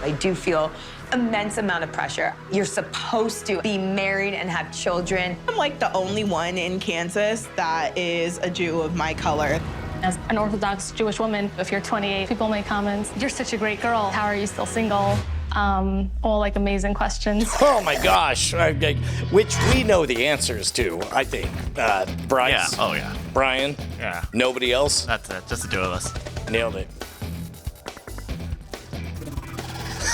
I do feel immense amount of pressure. You're supposed to be married and have children. I'm like the only one in Kansas that is a Jew of my color. As an Orthodox Jewish woman, if you're 28, people make comments, "You're such a great girl. How are you still single?" All like amazing questions. Oh my gosh, which we know the answers to, I think. Bryce? Yeah, oh yeah. Brian? Yeah. Nobody else? That's it, just the two of us. Nailed it.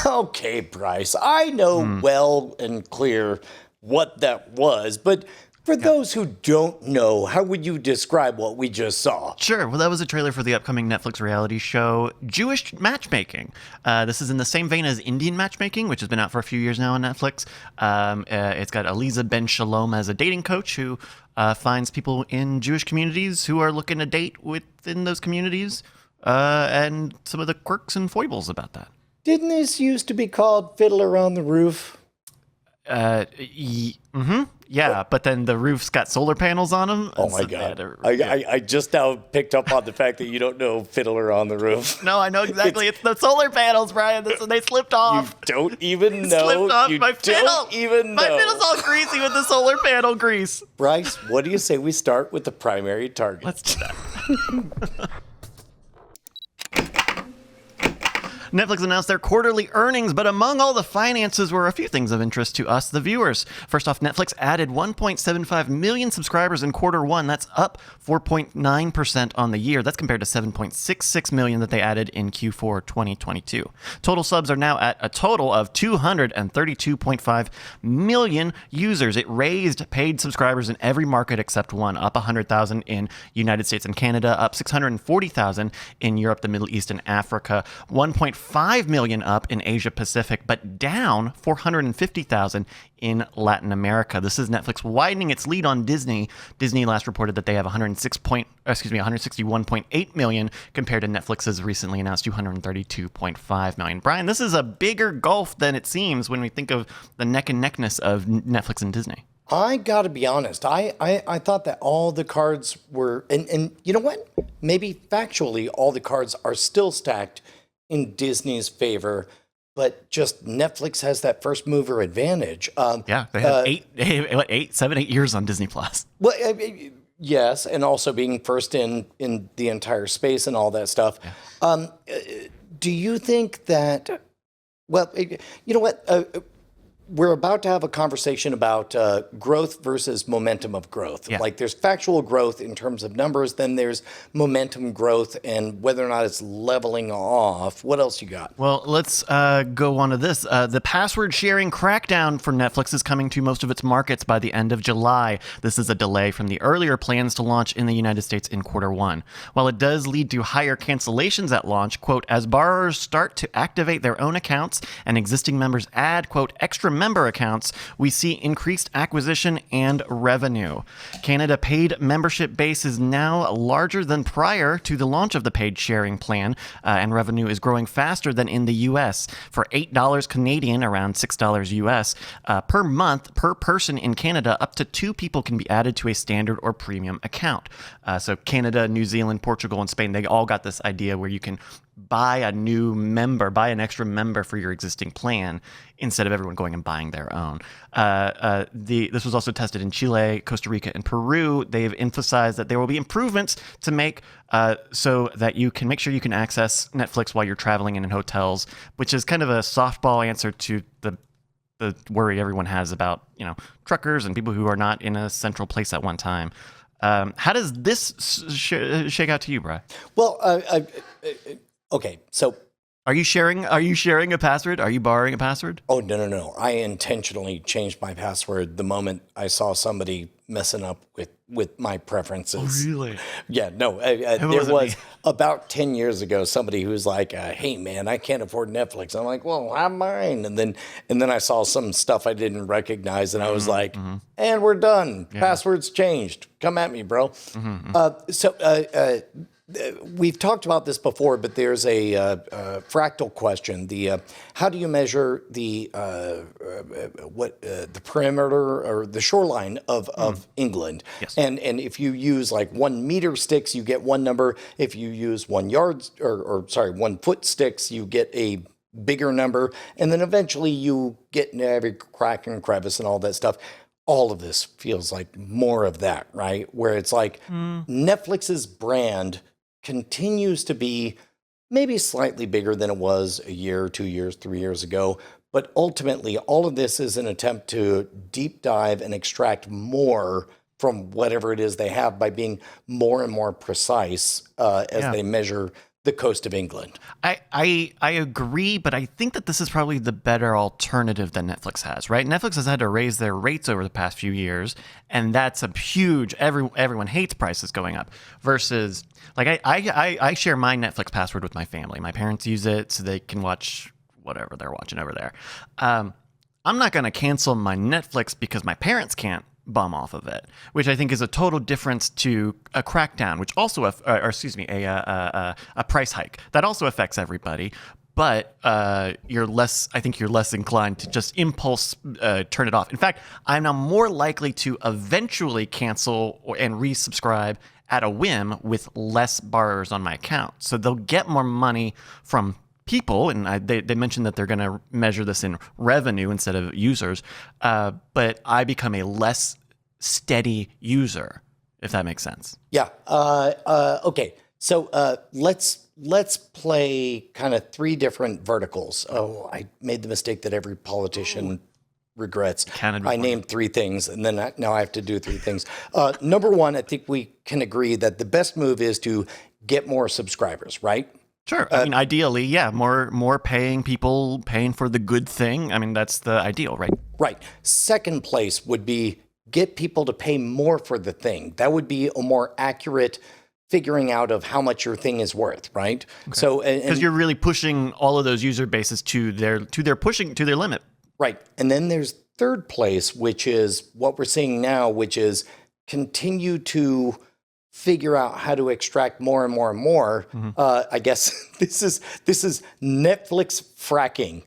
Okay, Bryce, I know well and clear what that was, but for those who don't know, how would you describe what we just saw? Sure. Well, that was a trailer for the upcoming Netflix reality show, Jewish Matchmaking. This is in the same vein as Indian Matchmaking, which has been out for a few years now on Netflix. It's got Aliza Ben Shalom as a dating coach who finds people in Jewish communities who are looking to date within those communities, and some of the quirks and foibles about that. Didn't this used to be called Fiddler on the Roof? Yeah, but then the roof's got solar panels on them. Oh my God. I just now picked up on the fact that you don't know Fiddler on the Roof. No, I know exactly. It's the solar panels, Brian. They slipped off. You don't even know. Slipped off you my fiddle. don't even know. My fiddle's all greasy with the solar panel grease. Bryce, what do you say we start with the primary target? Let's do that. Netflix announced their quarterly earnings, but among all the finances were a few things of interest to us, the viewers. First off, Netflix added 1.75 million subscribers in quarter one. That's up 4.9% on the year. That's compared to 7.66 million that they added in Q4 2022. Total subs are now at a total of 232.5 million users. It raised paid subscribers in every market except one, up 100,000 in United States and Canada, up 640,000 in Europe, the Middle East, and Africa, 1.5 million up in Asia Pacific, but down 450,000 in Latin America. This is Netflix widening its lead on Disney. Disney last reported that they have 161.8 million compared to Netflix's recently announced 232.5 million. Brian, this is a bigger gulf than it seems when we think of the neck and neckness of Netflix and Disney. I gotta be honest. I thought that all the cards were, and you know what? Maybe factually, all the cards are still stacked in Disney's favor, but just Netflix has that first mover advantage. Yeah, they have 8 years on Disney Plus. Well, yes, and also being first in the entire space and all that stuff. Yeah. Do you think that? Well, you know what? We're about to have a conversation about growth versus momentum of growth. Yeah. Like there's factual growth in terms of numbers, then there's momentum growth and whether or not it's leveling off. What else you got? Well, let's go on to this. The password sharing crackdown for Netflix is coming to most of its markets by the end of July. This is a delay from the earlier plans to launch in the United States in quarter one. While it does lead to higher cancellations at launch, quote, as borrowers start to activate their own accounts and existing members add, quote, extra member accounts, we see increased acquisition and revenue. Canada paid membership base is now larger than prior to the launch of the paid sharing plan, and revenue is growing faster than in the US. For $8 Canadian, around $6 US, per month, per person in Canada, up to 2 people can be added to a standard or premium account. So Canada, New Zealand, Portugal, and Spain, they all got this idea where you can buy an extra member for your existing plan instead of everyone going and buying their own. This was also tested in Chile, Costa Rica, and Peru. They've emphasized that there will be improvements to make so that you can make sure you can access Netflix while you're traveling and in hotels, which is kind of a softball answer to the worry everyone has about, truckers and people who are not in a central place at one time. How does this shake out to you, Bri? Well, okay, so Are you sharing a password? Are you borrowing a password? Oh, no. I intentionally changed my password the moment I saw somebody messing up with my preferences. Oh, really? Yeah, no. There was about 10 years ago somebody who was like, hey, man, I can't afford Netflix. I'm like, well, have mine. And then I saw some stuff I didn't recognize, and I was like, and we're done. Yeah. Password's changed. Come at me, bro. We've talked about this before, but there's a fractal question. How do you measure the perimeter or the shoreline of England? Yes. And if you use like 1 meter sticks, you get one number. If you use 1 yard 1 foot sticks, you get a bigger number, and then eventually you get into every crack and crevice and all that stuff. All of this feels like more of that, right? Where it's like Netflix's brand continues to be maybe slightly bigger than it was a year, 2 years, 3 years ago. But ultimately, all of this is an attempt to deep dive and extract more from whatever it is they have by being more and more precise as they measure the coast of England. I agree, but I think that this is probably the better alternative that Netflix has, right? Netflix has had to raise their rates over the past few years, and that's a huge, everyone hates prices going up, versus, like, I share my Netflix password with my family. My parents use it so they can watch whatever they're watching over there. I'm not going to cancel my Netflix because my parents can't bum off of it, which I think is a total difference to a crackdown, which also, a price hike that also affects everybody. But I think you're less inclined to just impulse turn it off. In fact, I'm now more likely to eventually cancel and resubscribe at a whim with less borrowers on my account. So they'll get more money from people, and they mentioned that they're going to measure this in revenue instead of users, but I become a less steady user, if that makes sense. Yeah. Okay. So let's play kind of 3 different verticals. Oh, I made the mistake that every politician regrets. I named 3 things, and then now I have to do 3 things. Number 1, I think we can agree that the best move is to get more subscribers, right? Sure. I mean, ideally, yeah, more paying people, paying for the good thing. I mean, that's the ideal, right? Right. Second place would be get people to pay more for the thing. That would be a more accurate figuring out of how much your thing is worth, right? Okay. So, because you're really pushing all of those user bases to their limit. Right. And then there's third place, which is what we're seeing now, which is continue to figure out how to extract more and more and more. I guess this is Netflix fracking.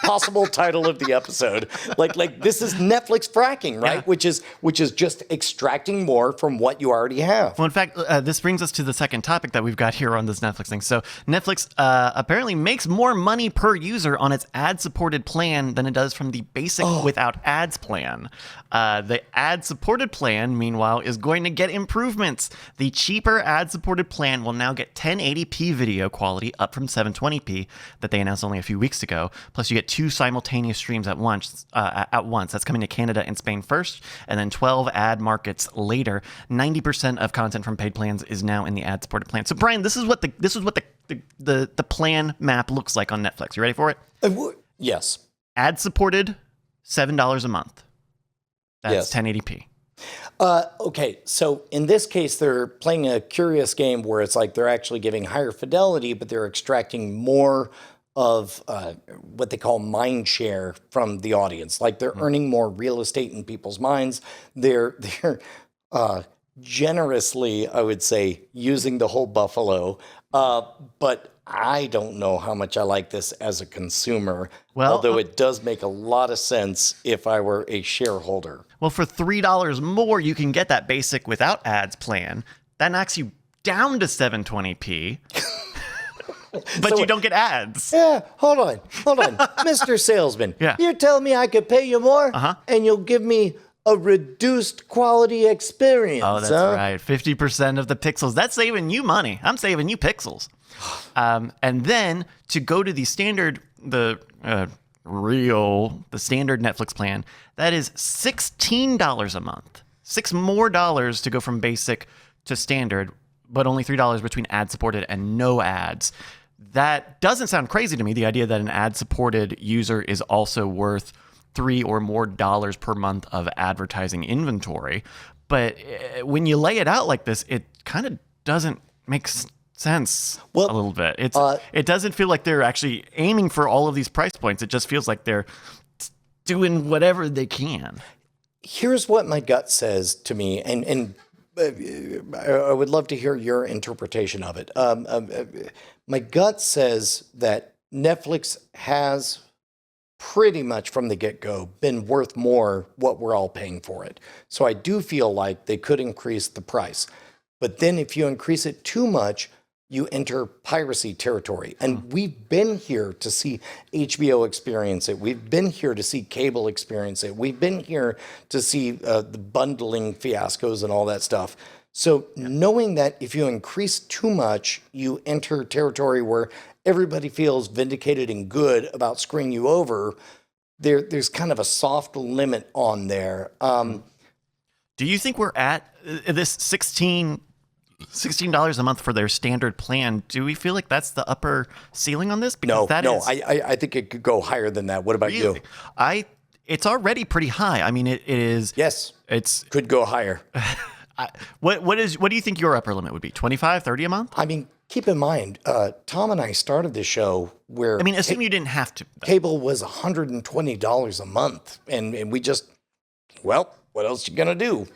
Possible title of the episode. Like this is Netflix fracking, right? Yeah. Which is just extracting more from what you already have. Well, in fact, this brings us to the second topic that we've got here on this Netflix thing. So Netflix apparently makes more money per user on its ad-supported plan than it does from the basic without ads plan. The ad-supported plan, meanwhile, is going to get improvements. The cheaper ad-supported plan will now get 1080p video quality, up from 720p that they announced only a few weeks ago. Plus, you get 2 simultaneous streams at once. That's coming to Canada and Spain first, and then 12 ad markets later. 90% of content from paid plans is now in the ad-supported plan. So, Brian, this is what the plan map looks like on Netflix. You ready for it? Yes. Ad-supported, $7 a month. That's 1080p. Okay, so in this case, they're playing a curious game where it's like they're actually giving higher fidelity, but they're extracting more of what they call mind share from the audience. Like they're earning more real estate in people's minds. They're generously, I would say, using the whole buffalo. But I don't know how much I like this as a consumer, although it does make a lot of sense if I were a shareholder. Well, for $3 more, you can get that basic without ads plan. That knocks you down to 720p. But so, you don't get ads. Yeah, hold on. Mr. Salesman, you're telling me I could pay you more and you'll give me a reduced quality experience. Oh, that's right. 50% of the pixels. That's saving you money. I'm saving you pixels. And then to go to the standard, the standard Netflix plan, that is $16 a month. $6 more to go from basic to standard, but only $3 between ad-supported and no ads. That doesn't sound crazy to me, the idea that an ad-supported user is also worth $3 or more per month of advertising inventory. But when you lay it out like this, it kind of doesn't make sense a little bit. It doesn't feel like they're actually aiming for all of these price points. It just feels like they're doing whatever they can. Here's what my gut says to me, and I would love to hear your interpretation of it. My gut says that Netflix has pretty much from the get-go been worth more what we're all paying for it. So I do feel like they could increase the price. But then if you increase it too much, you enter piracy territory. And we've been here to see HBO experience it. We've been here to see cable experience it. We've been here to see the bundling fiascos and all that stuff. So knowing that if you increase too much, you enter territory where everybody feels vindicated and good about screwing you over, there's kind of a soft limit on there. Do you think we're at this $16 a month for their standard plan? Do we feel like that's the upper ceiling on this? Because I think it could go higher than that. What about you? It's already pretty high. I mean, it is. Yes, it's could go higher. What do you think your upper limit would be? 25, 30 a month? I mean, keep in mind, Tom and I started this show where assume you didn't have to. Cable was $120 a month, and we just, well, what else you gonna do?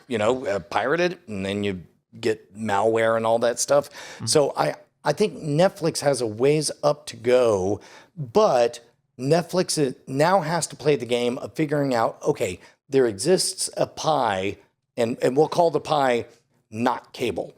Pirate it, and then you get malware and all that stuff. So I think Netflix has a ways up to go, but Netflix now has to play the game of figuring out, okay, there exists a pie, and we'll call the pie not cable.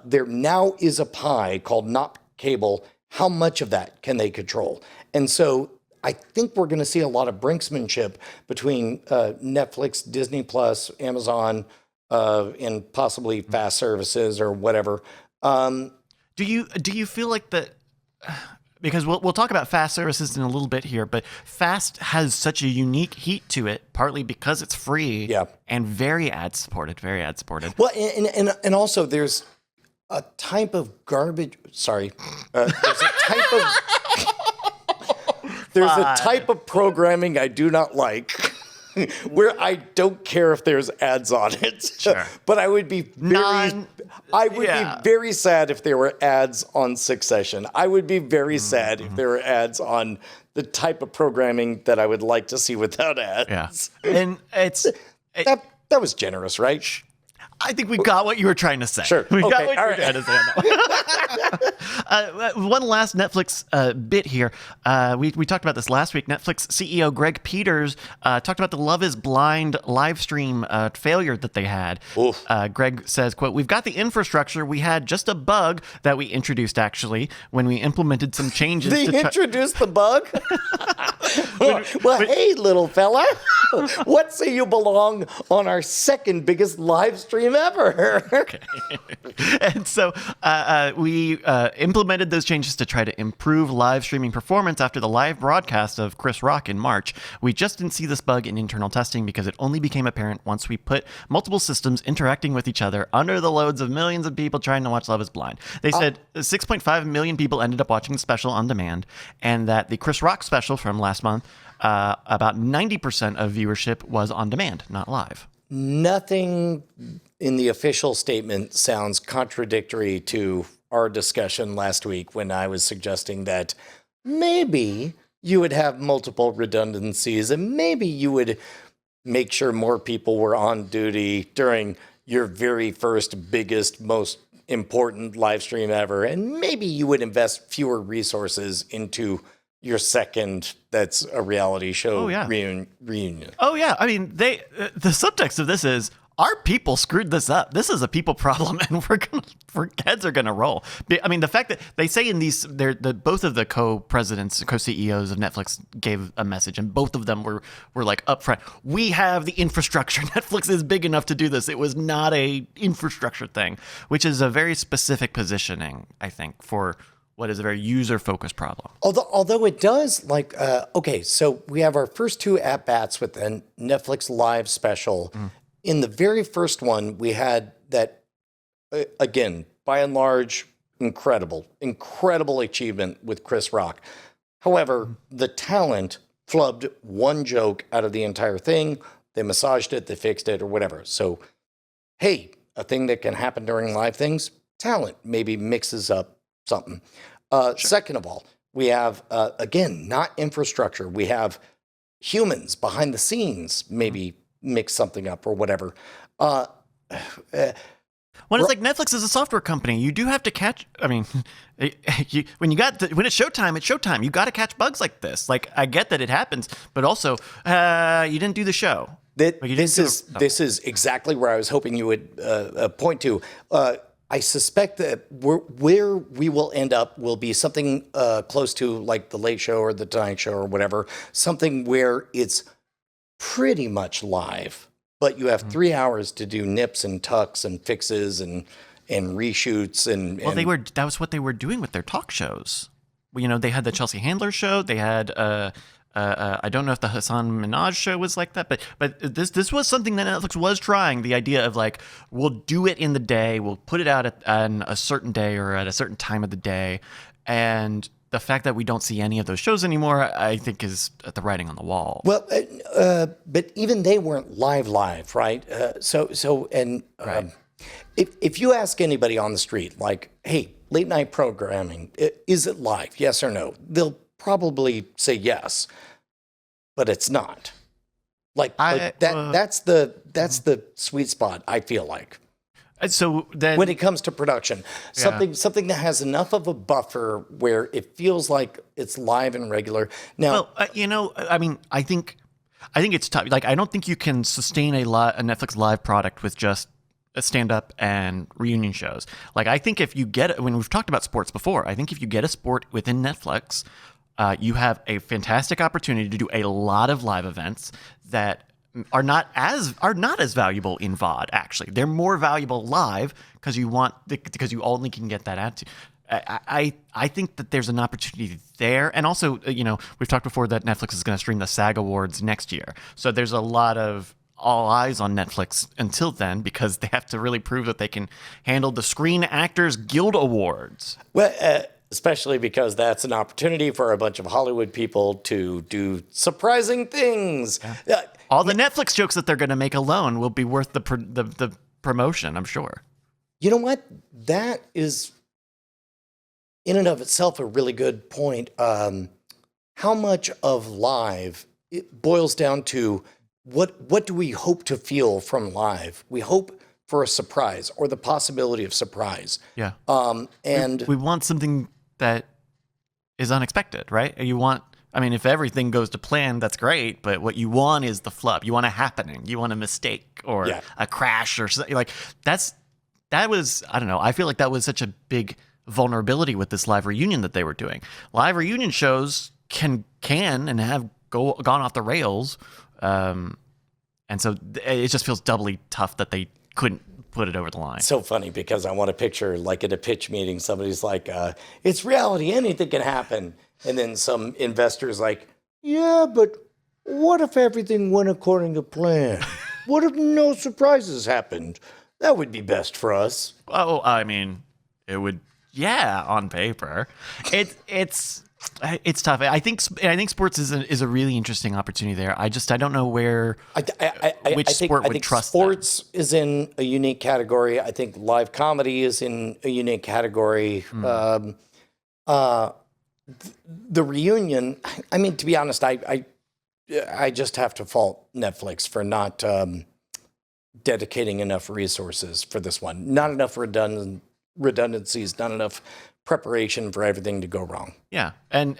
There now is a pie called not cable. How much of that can they control? And so I think we're going to see a lot of brinksmanship between Netflix, Disney Plus, Amazon, and possibly fast services or whatever. Do you feel like that? Because we'll talk about fast services in a little bit here, but fast has such a unique heat to it, partly because it's free and very ad supported. Well, and also there's a type of garbage. Sorry, there's a type of programming I do not like, where I don't care if there's ads on it. Sure. But I would be very sad if there were ads on Succession. I would be very sad if there were ads on the type of programming that I would like to see without ads. Yeah. And that was generous, right? I think we got what you were trying to say. Sure. We got Okay. what you were trying to say. One last Netflix bit here. We talked about this last week. Netflix CEO Greg Peters talked about the Love is Blind live stream failure that they had. Greg says, quote, "We've got the infrastructure. We had just a bug that we introduced, actually, when we implemented some changes." They introduced the bug? Hey, little fella. What say you belong on our second biggest live stream ever? Okay. And so we implemented those changes to try to improve live streaming performance after the live broadcast of Chris Rock in March. We just didn't see this bug in internal testing because it only became apparent once we put multiple systems interacting with each other under the loads of millions of people trying to watch Love is Blind. They said 6.5 million people ended up watching the special on demand, and that the Chris Rock special from last month, about 90% of viewership was on demand, not live. Nothing in the official statement sounds contradictory to our discussion last week when I was suggesting that maybe you would have multiple redundancies and maybe you would make sure more people were on duty during your very first, biggest, most important live stream ever. And maybe you would invest fewer resources into your second, that's a reality show reunion. Oh, yeah. I mean, the subtext of this is, our people screwed this up. This is a people problem, and heads are gonna roll. I mean, the fact that they say in these, both of the co-presidents, co-CEOs of Netflix gave a message, and both of them were like upfront. We have the infrastructure. Netflix is big enough to do this. It was not a infrastructure thing, which is a very specific positioning, I think, for what is a very user-focused problem. Although it does, like, okay, so we have our first two at-bats with the Netflix Live special. In the very first one, we had that, again, by and large, incredible achievement with Chris Rock. However, the talent flubbed one joke out of the entire thing. They massaged it, they fixed it, or whatever. So, hey, a thing that can happen during live things, talent maybe mixes up something. Second of all, we have, again, not infrastructure. We have humans behind the scenes maybe mix something up or whatever. When it's like Netflix is a software company, you do have to catch. I mean, when it's showtime, it's showtime. You got to catch bugs like this. Like, I get that it happens, but also you didn't do the show. This is exactly where I was hoping you would point to. I suspect that where we will end up will be something close to like the Late Show or the Tonight Show or whatever, something where it's pretty much live, but you have 3 hours to do nips and tucks and fixes and reshoots and. Well, that was what they were doing with their talk shows. You know, they had the Chelsea Handler show. They had I don't know if the Hassan Minaj show was like that, but this was something that Netflix was trying. The idea of like, we'll do it in the day, we'll put it out on a certain day or at a certain time of the day, and the fact that we don't see any of those shows anymore, I think, is the writing on the wall. Well, but even they weren't live, right? Right. If you ask anybody on the street, like, hey, late night programming, is it live? Yes or no? They'll probably say yes, but it's not. That's the sweet spot, I feel like. So then, when it comes to production, something that has enough of a buffer where it feels like it's live and regular. Now, I mean, I think it's tough. Like, I don't think you can sustain a Netflix live product with just a stand-up and reunion shows. Like, I think if you get, when we've talked about sports before, I think if you get a sport within Netflix, you have a fantastic opportunity to do a lot of live events that are not as valuable in VOD. Actually, they're more valuable live because you only can get that attitude. I think that there's an opportunity there, and also we've talked before that Netflix is going to stream the SAG Awards next year, so there's a lot of all eyes on Netflix until then because they have to really prove that they can handle the Screen Actors Guild Awards. Well, especially because that's an opportunity for a bunch of Hollywood people to do surprising things. Yeah. All the Netflix jokes that they're going to make alone will be worth the promotion, I'm sure. You know what? That is, in and of itself, a really good point. How much of live, it boils down to what do we hope to feel from live? We hope for a surprise or the possibility of surprise. Yeah. And we want something that is unexpected, right? If everything goes to plan, that's great, but what you want is the flub. You want a happening. You want a mistake or a crash or something. Like, that was, I don't know, I feel like that was such a big vulnerability with this live reunion that they were doing. Live reunion shows can and have gone off the rails, and so it just feels doubly tough that they couldn't put it over the line. So funny because I want to picture, like, at a pitch meeting, somebody's like, it's reality, anything can happen. And then some investor's like, yeah, but what if everything went according to plan? What if no surprises happened? That would be best for us. Oh, I mean, it would, on paper. It's tough. I think sports is a really interesting opportunity there. I don't know where which sport would trust sports is in a unique category. I think live comedy is in a unique category. The reunion, I mean, to be honest, I just have to fault Netflix for not dedicating enough resources for this one. Not enough redundancies, not enough preparation for everything to go wrong. Yeah, and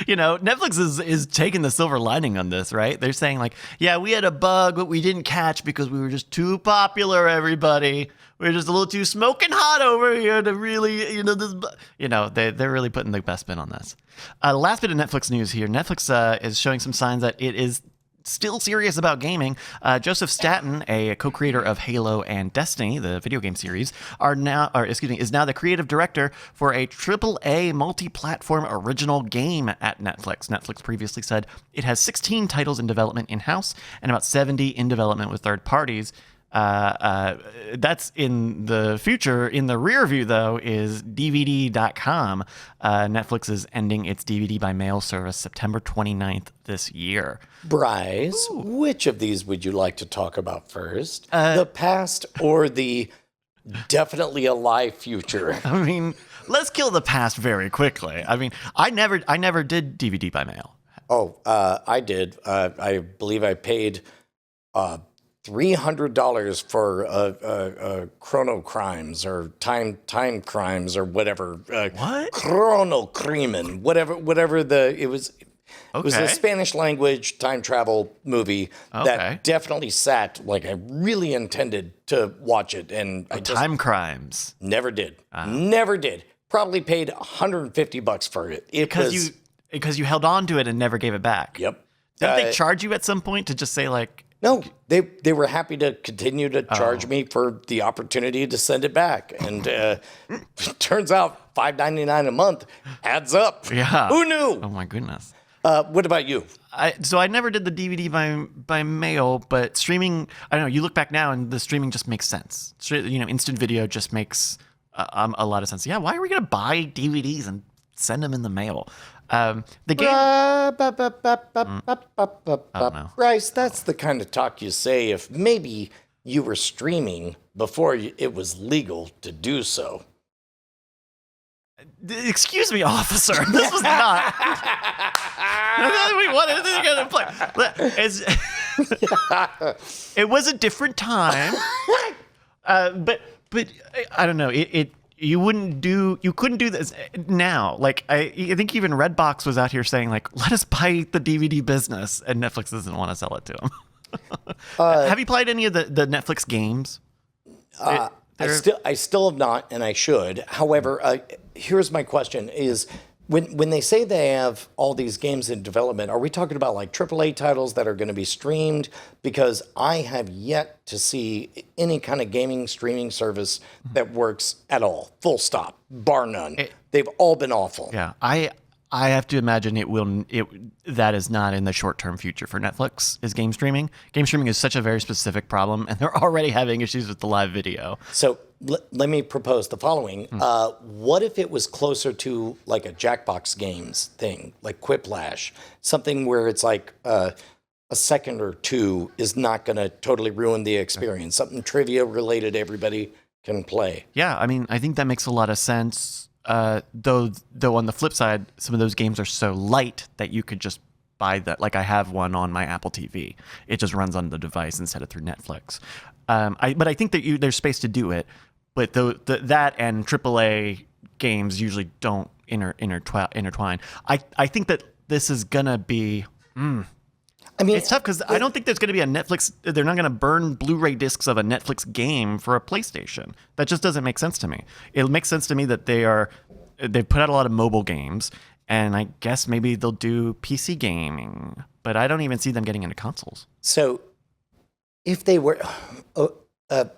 Netflix is taking the silver lining on this, right? They're saying like, yeah, we had a bug, but we didn't catch because we were just too popular, everybody. We're just a little too smoking hot over here to really, they're really putting the best spin on this. Last bit of Netflix news here. Netflix is showing some signs that it is still serious about gaming. Joseph Staten, a co-creator of Halo and Destiny, the video game series, is now the creative director for a AAA multi-platform original game at Netflix. Netflix previously said it has 16 titles in development in-house and about 70 in development with third parties. That's in the future. In the rear view, though, is DVD.com. Netflix is ending its DVD by mail service September 29th this year. Bryce, which of these would you like to talk about first? The past or the definitely alive future? I mean, let's kill the past very quickly. I mean, I never did DVD by mail. Oh, I did. I believe I paid $300 for Chrono Crimes or Time Crimes or whatever. What? Chrono Crimen, whatever it was. It was a Okay. Spanish language time travel movie Okay. that definitely sat like I really intended to watch it, and I just Time crimes. never did. Never did. Probably paid $150 for it. Because you held on to it and never gave it back. Yep. Didn't they charge you at some point to just say like, No, they were happy to continue to charge me for the opportunity to send it back, and turns out $5.99 a month adds up. Yeah. Who knew? oh my goodness. What about you? So I never did the DVD by mail, but streaming, I don't know, you look back now and the streaming just makes sense. Instant video just makes a lot of sense. Yeah, why are we going to buy DVDs and send them in the mail? The game... know. Bryce, that's the kind of talk you say if maybe you were streaming before it was legal to do so. Excuse me, officer. This was not... What is this going to play? It was a different time. But I don't know. You couldn't do this now. Like I think even Redbox was out here saying like, let us buy the DVD business, and Netflix doesn't want to sell it to them. Have you played any of the Netflix games? I still have not, and I should. However, here's my question: is when they say they have all these games in development, are we talking about like AAA titles that are going to be streamed? Because I have yet to see any kind of gaming streaming service that works at all. Full stop, bar none. They've all been awful. Yeah, I have to imagine that is not in the short-term future for Netflix, is game streaming. Game streaming is such a very specific problem, and they're already having issues with the live video. So let me propose the following. What if it was closer to like a Jackbox Games thing, like Quiplash, something where it's like a second or two is not going to totally ruin the experience, something trivia related everybody can play. Yeah, I mean, I think that makes a lot of sense. Though on the flip side, some of those games are so light that you could just buy that. Like I have one on my Apple TV. It just runs on the device instead of through Netflix. But I think that there's space to do it. But that and AAA games usually don't intertwine. I think that this is gonna be. I mean, it's tough because I don't think there's going to be a Netflix. They're not going to burn Blu-ray discs of a Netflix game for a PlayStation. That just doesn't make sense to me. It makes sense to me that they've put out a lot of mobile games, and I guess maybe they'll do PC gaming. But I don't even see them getting into consoles. So, if they were, let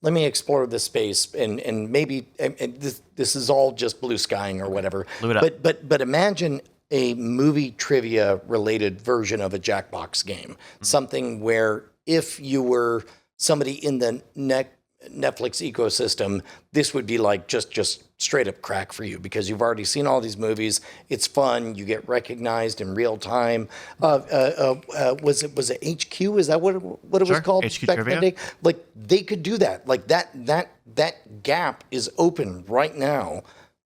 me explore this space, and maybe this is all just blue skying or whatever. Blew it up. But imagine a movie trivia related version of a Jackbox game, something where if you were somebody in the Netflix ecosystem, this would be like just straight up crack for you because you've already seen all these movies. It's fun. You get recognized in real time. Was it HQ? Is that what it was called HQ back in the Trivia? day? Like they could do that. Like that gap is open right now.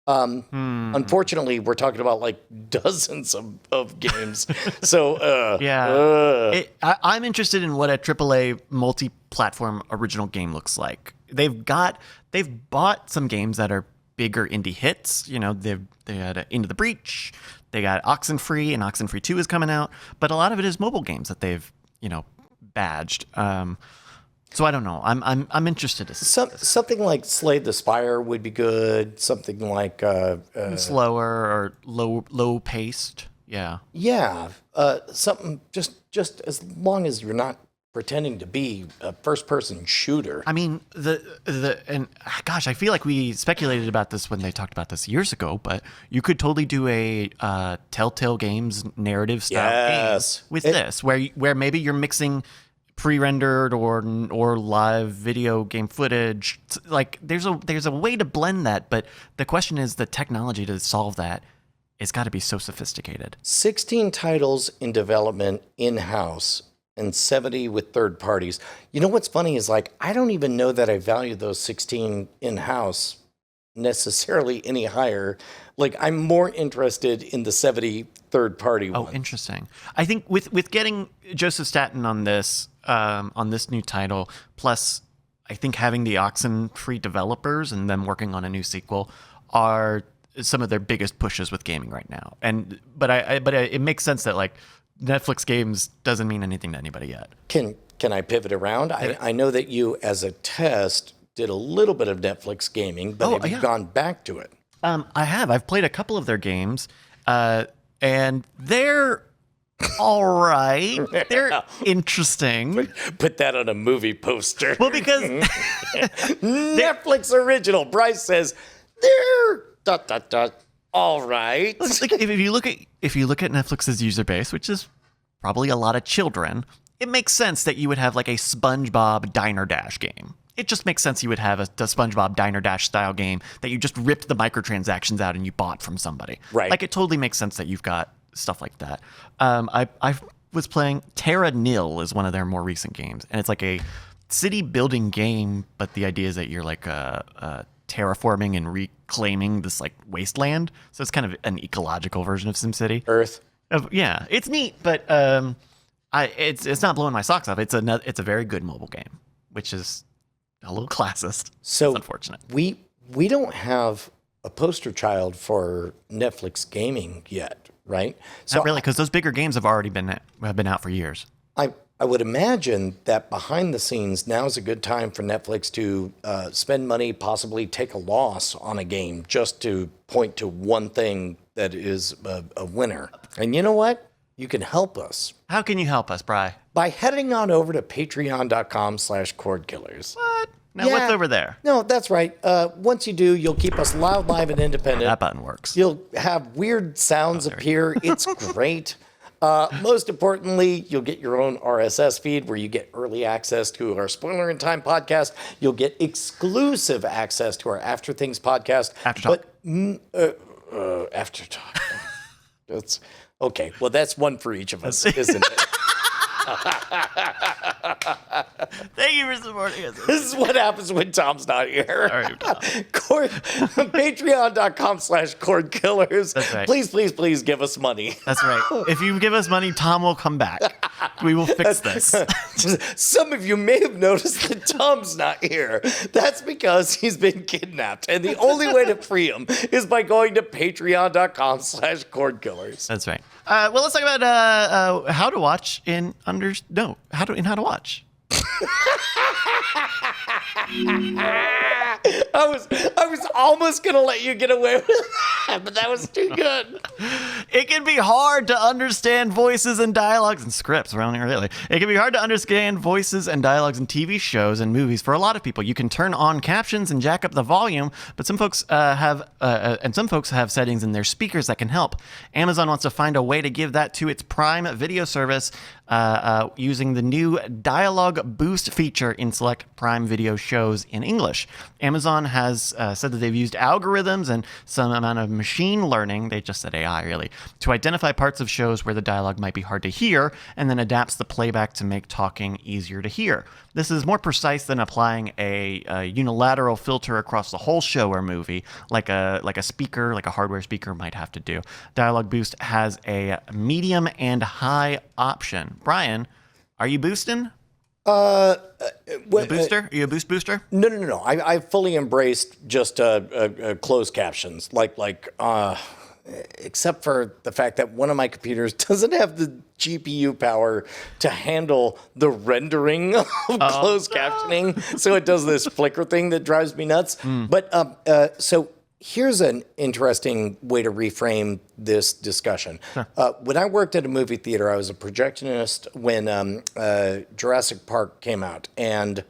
Unfortunately, we're talking about like dozens of games. So I'm interested in what a AAA multi-platform original game looks like. They've bought some games that are bigger indie hits. They had Into the Breach. They got Oxenfree, and Oxenfree 2 is coming out. But a lot of it is mobile games that they've badged. So I don't know. I'm interested to see something like Slay the Spire would be good. Something like slower or low paced. Yeah. Yeah. Something just as long as you're not pretending to be a first person shooter. I mean and gosh, I feel like we speculated about this when they talked about this years ago, but you could totally do a Telltale Games narrative style game with this, where maybe you're mixing pre-rendered or live video game footage. Like there's a way to blend that, but the question is the technology to solve that has got to be so sophisticated. 16 titles in development in-house and 70 with third parties. You know what's funny is like I don't even know that I value those 16 in-house necessarily any higher. Like I'm more interested in the 70 third party ones. Oh, interesting. I think with getting Joseph Staten on this new title, plus I think having the Oxenfree developers and them working on a new sequel are some of their biggest pushes with gaming right now. But it makes sense that like Netflix games doesn't mean anything to anybody yet. Can I pivot around? I know that you, as a test, did a little bit of Netflix gaming, but have you gone back to it? I have. I've played a couple of their games, and they're all right. They're interesting. Put that on a movie poster. Well, because Netflix original. Bryce says they're all right. like if you look at Netflix's user base, which is probably a lot of children, it makes sense that you would have like a SpongeBob Diner Dash game. It just makes sense you would have a SpongeBob Diner Dash style game that you just ripped the microtransactions out and you bought from somebody. Right. Like it totally makes sense that you've got stuff like that. I was playing Terra Nil is one of their more recent games, and it's like a city building game, but the idea is that you're like terraforming and reclaiming this like wasteland. So it's kind of an ecological version of SimCity. Earth. Yeah, it's neat, but it's not blowing my socks off. It's a very good mobile game, which is a little classist. So it's unfortunate. We don't have a poster child for Netflix gaming yet, right? So Not really, because those bigger games have already been out for years. I would imagine that behind the scenes, now's a good time for Netflix to spend money, possibly take a loss on a game just to point to one thing that is a winner. And you know what? You can help us. How can you help us, Bri? By heading on over to patreon.com/Cordkillers. What? Now, what's over there? No, that's right. Once you do, you'll keep us loud, live, and independent. That button works. You'll have weird sounds appear. It's great. Most importantly, you'll get your own RSS feed where you get early access to our Spoilerin Time podcast. You'll get exclusive access to our After Things podcast. After Talk. After Talk. That's okay. Well, that's one for each of us, isn't it? Thank you for supporting us. This is what happens when Tom's not here. All right, Tom. Patreon.com/Cordkillers. That's right. Please give us money. That's right. If you give us money, Tom will come back. We will fix this. Some of you may have noticed that Tom's not here. That's because he's been kidnapped. And the only way to free him is by going to patreon.com/Cordkillers. That's right. Well, let's talk about how to watch how to watch. I was almost gonna let you get away with that, but that was too good. It can be hard to understand voices and dialogues and scripts around here, really. It can be hard to understand voices and dialogues in TV shows and movies for a lot of people. You can turn on captions and jack up the volume, but some folks have settings in their speakers that can help. Amazon wants to find a way to give that to its Prime Video service using the new Dialogue Boost feature in select Prime Video shows in English. Amazon has said that they've used algorithms and some amount of machine learning, they just said AI really, to identify parts of shows where the dialogue might be hard to hear and then adapts the playback to make talking easier to hear. This is more precise than applying a unilateral filter across the whole show or movie, like a speaker, like a hardware speaker might have to do. Dialogue Boost has a medium and high option. Brian, are you boosting? What, a booster? Are you a booster? No. I fully embraced just closed captions, except for the fact that one of my computers doesn't have the GPU power to handle the rendering of closed captioning, so it does this flicker thing that drives me nuts. But so here's an interesting way to reframe this discussion. Sure. When I worked at a movie theater, I was a projectionist when Jurassic Park came out, and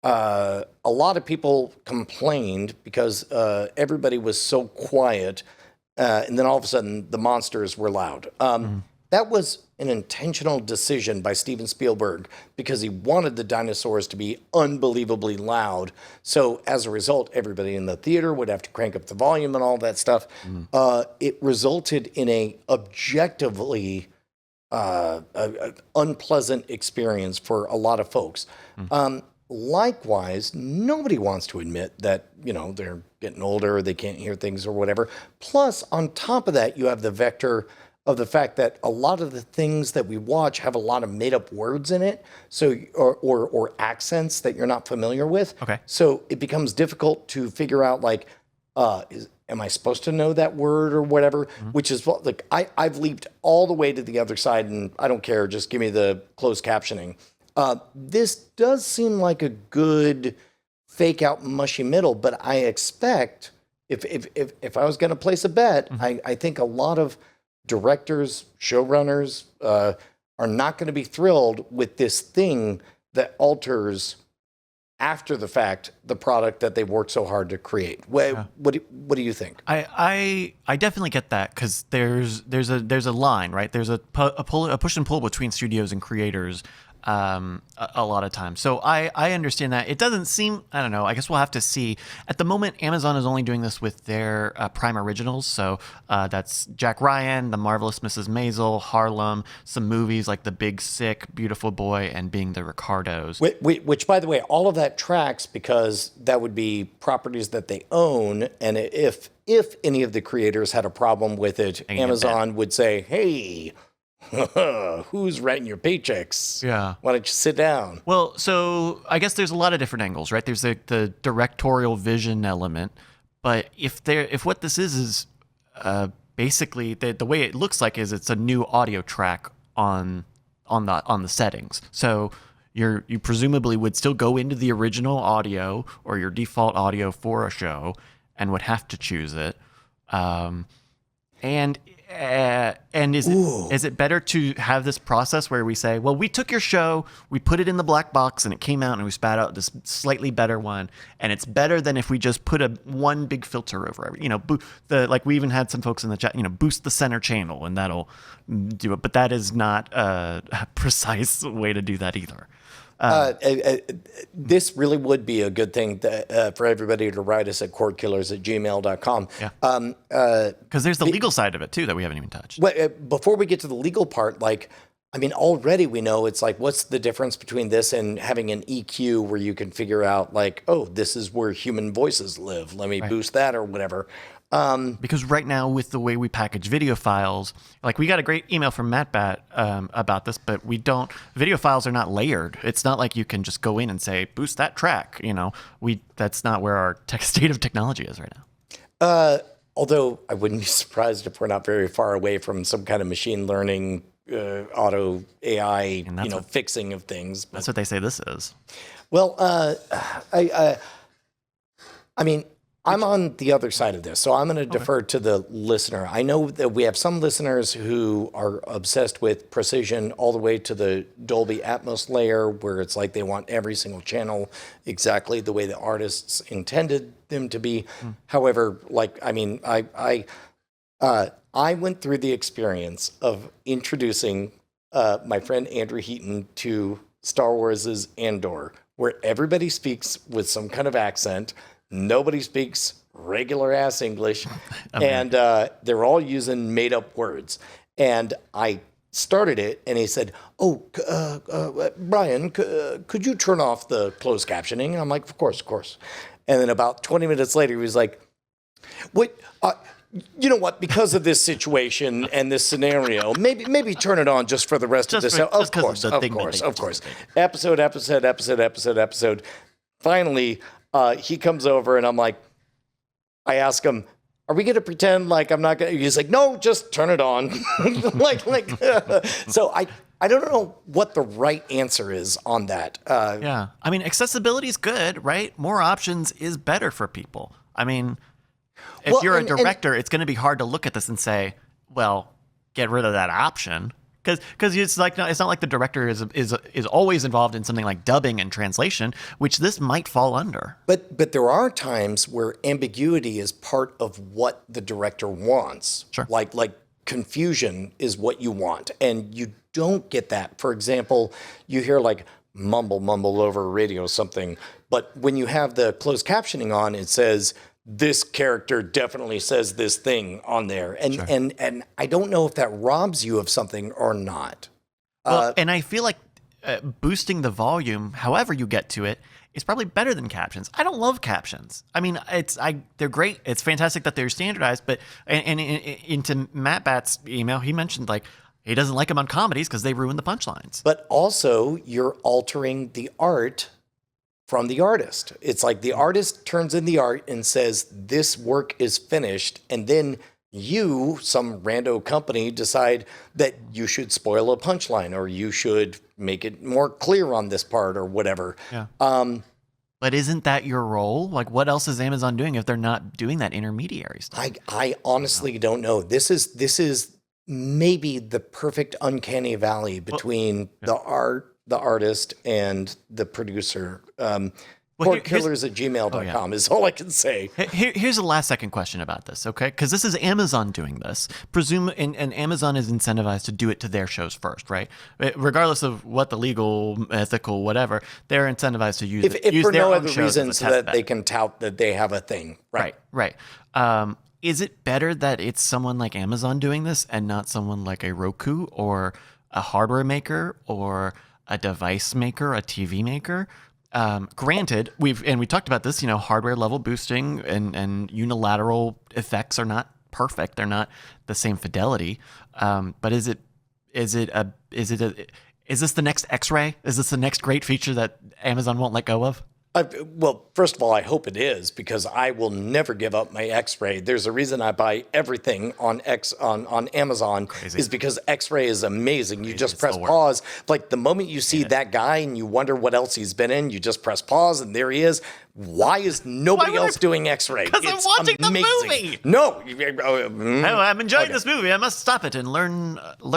a lot of people complained because everybody was so quiet, and then all of a sudden the monsters were loud. That was an intentional decision by Steven Spielberg because he wanted the dinosaurs to be unbelievably loud. So as a result, everybody in the theater would have to crank up the volume and all that stuff. It resulted in a objectively unpleasant experience for a lot of folks. Likewise, nobody wants to admit that, they're getting older, they can't hear things or whatever. Plus, on top of that, you have the vector of the fact that a lot of the things that we watch have a lot of made-up words in it, so or accents that you're not familiar with. Okay. So it becomes difficult to figure out, am I supposed to know that word or whatever? Which is what, like, I've leaped all the way to the other side, and I don't care. Just give me the closed captioning. This does seem like a good fake out mushy middle, but I expect if I was going to place a bet, I think a lot of directors, showrunners are not going to be thrilled with this thing that alters after the fact the product that they've worked so hard to create. What do you think? I definitely get that, because there's a line, right? There's a push and pull between studios and creators a lot of times. So I understand that. It doesn't seem, I don't know, I guess we'll have to see. At the moment, Amazon is only doing this with their Prime originals. So that's Jack Ryan, The Marvelous Mrs. Maisel, Harlem, some movies like The Big Sick, Beautiful Boy, and Being the Ricardos. Which, by the way, all of that tracks, because that would be properties that they own. And if any of the creators had a problem with it, Amazon would say, hey, who's writing your paychecks? Yeah. Why don't you sit down? Well, so I guess there's a lot of different angles, right? There's the directorial vision element, but if what this is basically the way it looks like is it's a new audio track on the settings. So you presumably would still go into the original audio or your default audio for a show and would have to choose it. And is it better to have this process where we say, well, we took your show, we put it in the black box, and it came out, and we spat out this slightly better one, and it's better than if we just put one big filter over every, like we even had some folks in the chat, boost the center channel, and that'll do it. But that is not a precise way to do that either. This really would be a good thing for everybody to write us at cordkillers@gmail.com. Yeah. Because there's the legal side of it, too, that we haven't even touched. Before we get to the legal part, already we know it's like, what's the difference between this and having an EQ where you can figure out, like, oh, this is where human voices live. Let me boost that or whatever. Because right now, with the way we package video files, like we got a great email from MattBat about this, but video files are not layered. It's not like you can just go in and say, boost that track. That's not where our state of technology is right now. Although I wouldn't be surprised if we're not very far away from some kind of machine learning, auto AI, fixing of things. That's what they say this is. Well, I'm on the other side of this, so I'm going to defer to the listener. I know that we have some listeners who are obsessed with precision all the way to the Dolby Atmos layer, where it's like they want every single channel exactly the way the artists intended them to be. However, I went through the experience of introducing my friend Andrew Heaton to Star Wars' Andor, where everybody speaks with some kind of accent. Nobody speaks regular ass English, and they're all using made up words. And I started it, and he said, "Oh, Brian, could you turn off the closed captioning?" And I'm like, "Of course." And then about 20 minutes later, he was like, "Wait, you know what? Because of this situation and this scenario, maybe turn it on just for the rest of this." Of course. Episode. Finally. He comes over and I ask him, are we going to pretend like I'm not going to, he's like, no, just turn it on. So I don't know what the right answer is on that. Yeah. Accessibility is good, right? More options is better for people. If you're a director, it's going to be hard to look at this and say, well, get rid of that option. Because it's not like the director is always involved in something like dubbing and translation, which this might fall under. But there are times where ambiguity is part of what the director wants. Sure. Like confusion is what you want, and you don't get that. For example, you hear like mumble over radio something, but when you have the closed captioning on, it says, this character definitely says this thing on there. And Sure. and I don't know if that robs you of something or not. Well, and I feel like boosting the volume, however you get to it, is probably better than captions. I don't love captions. They're great. It's fantastic that they're standardized, but and into Matt Bat's email, he mentioned he doesn't like them on comedies because they ruin the punchlines. But also you're altering the art from the artist. It's like the artist turns in the art and says, this work is finished. And then you, some rando company, decide that you should spoil a punchline or you should make it more clear on this part or whatever. Yeah. But isn't that your role? Like, what else is Amazon doing if they're not doing that intermediary stuff? I honestly don't know. This is maybe the perfect uncanny valley between the artist and the producer. Cordkillers at gmail.com is all I can say. Here's a last second question about this, okay? Because this is Amazon doing this. And Amazon is incentivized to do it to their shows first, right? Regardless of what the legal, ethical, whatever, they're incentivized to use if for their no own other shows reason as a so test that bed. they can tout that they have a thing. Right. Is it better that it's someone like Amazon doing this and not someone like a Roku or a hardware maker or a device maker, a TV maker? Granted, we talked about this, hardware level boosting and unilateral effects are not perfect. They're not the same fidelity. But is this the next X-ray? Is this the next great feature that Amazon won't let go of? Well, first of all, I hope it is because I will never give up my X-ray. There's a reason I buy everything on Amazon. Crazy. Is because X-ray is amazing. You just It's press the word. pause. Like the moment you see that guy and you wonder what else he's been in, you just press pause and there he is. Why is nobody else doing X-ray? Because I'm watching the movie. No. I'm enjoying this movie. I must stop it and learn. When But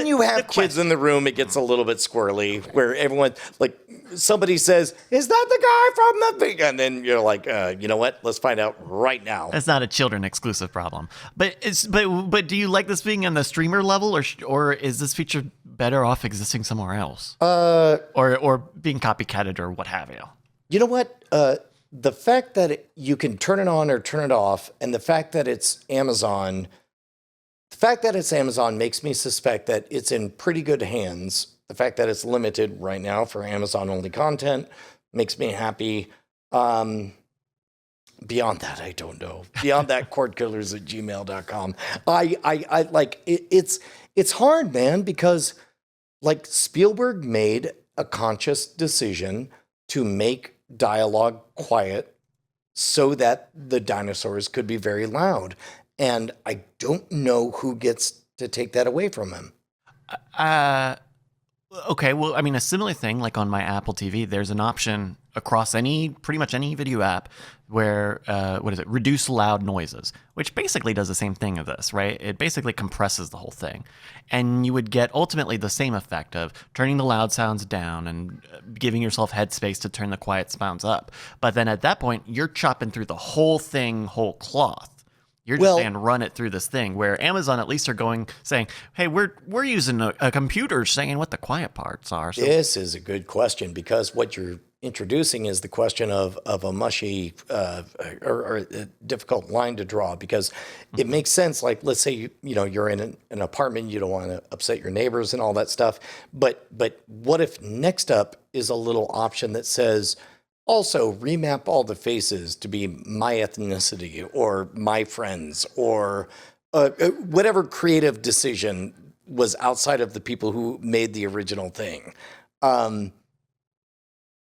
you have kids in the room, it gets a little bit squirrely where everyone, like, somebody says, is that the guy from the thing? And then you're like, you know what? Let's find out right now. That's not a children exclusive problem. But do you like this being on the streamer level or is this feature better off existing somewhere else? Or being copycatted or what have you? You know what? The fact that you can turn it on or turn it off, and the fact that it's Amazon, makes me suspect that it's in pretty good hands. The fact that it's limited right now for Amazon-only content makes me happy. Beyond that, I don't know. Beyond that, cordkillers at gmail.com. I like it, it's hard, man, because like Spielberg made a conscious decision to make dialogue quiet so that the dinosaurs could be very loud. And I don't know who gets to take that away from him. Okay, well, I mean, a similar thing, like on my Apple TV, there's an option across pretty much any video app where, reduce loud noises, which basically does the same thing as this, right? It basically compresses the whole thing. And you would get ultimately the same effect of turning the loud sounds down and giving yourself headspace to turn the quiet sounds up. But then at that point, you're chopping through the whole thing, whole cloth. You're just saying run it through this thing where Amazon at least are saying, hey, we're using a computer saying what the quiet parts are. So. This is a good question because what you're introducing is the question of a mushy or a difficult line to draw because it makes sense. Like, let's say, you're in an apartment, you don't want to upset your neighbors and all that stuff. But what if next up is a little option that says, also, remap all the faces to be my ethnicity or my friends or whatever creative decision was outside of the people who made the original thing.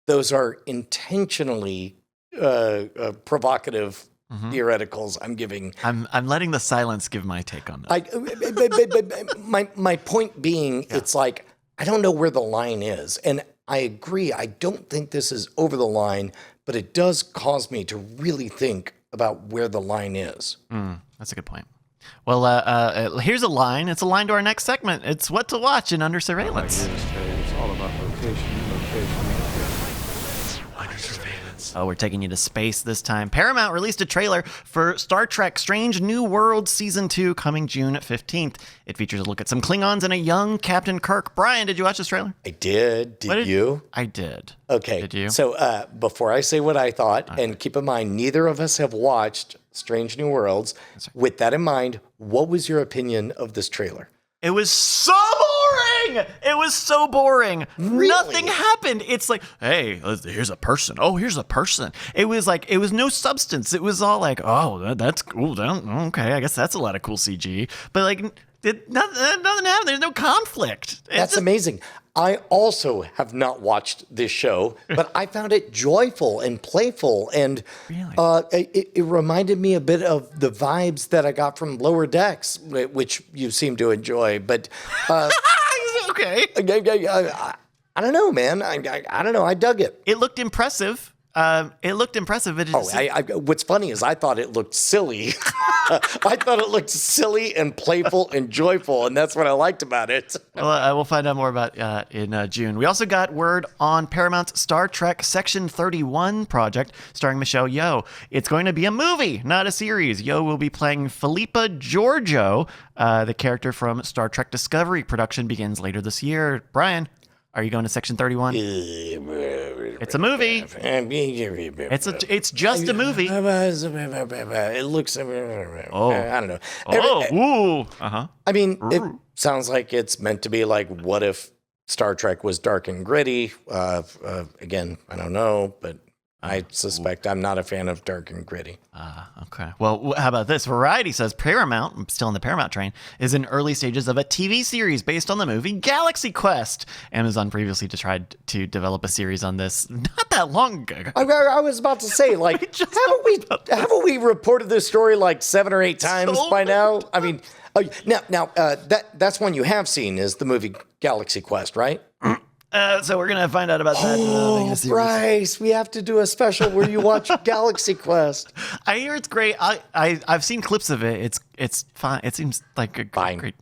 Those are intentionally provocative theoreticals I'm giving. I'm letting the silence give my take on that. My point being, it's like, I don't know where the line is. And I agree. I don't think this is over the line, but it does cause me to really think about where the line is. That's a good point. Well, here's a line. It's a line to our next segment. It's what to watch in Under Surveillance. It's all about location. Under Surveillance. Oh, we're taking you to space this time. Paramount released a trailer for Star Trek Strange New Worlds Season 2 coming June 15th. It features a look at some Klingons and a young Captain Kirk. Brian, did you watch this trailer? I did. Did you? I did. Okay. Did you? So before I say what I thought, and keep in mind, neither of us have watched Strange New Worlds. With that in mind, what was your opinion of this trailer? It was so boring. It was so boring. Really? Nothing happened. It's like, hey, here's a person. Oh, here's a person. It was like, it was no substance. It was all like, oh, that's cool. Okay, I guess that's a lot of cool CG. But like, Nothing happened. There's no conflict. That's amazing. I also have not watched this show, but I found it joyful and playful, and it reminded me a bit of the vibes that I got from Lower Decks, which you seem to enjoy. But okay. I don't know, man. I don't know. I dug it. It looked impressive. But What's funny is I thought it looked silly. I thought it looked silly and playful and joyful, and that's what I liked about it. Well, we'll find out more about in June. We also got word on Paramount's Star Trek Section 31 project starring Michelle Yeoh. It's going to be a movie, not a series. Yeoh will be playing Philippa Georgiou. The character from Star Trek Discovery production begins later this year. Brian, are you going to Section 31? It's a movie. It's just a movie. It looks. I don't know. I mean, it sounds like it's meant to be like, what if Star Trek was dark and gritty? Again, I don't know, but I suspect I'm not a fan of dark and gritty. Okay. Well, how about this? Variety says Paramount, still in the Paramount train, is in early stages of a TV series based on the movie Galaxy Quest. Amazon previously tried to develop a series on this not that long ago. I was about to say, like, haven't we reported this story like 7 or 8 times by now? I mean, that's one you have seen is the movie Galaxy Quest, right? So we're going to find out about that. Oh, Bryce, we have to do a special where you watch Galaxy Quest. I hear it's great. I've seen clips of it. It's fine. It seems like a great.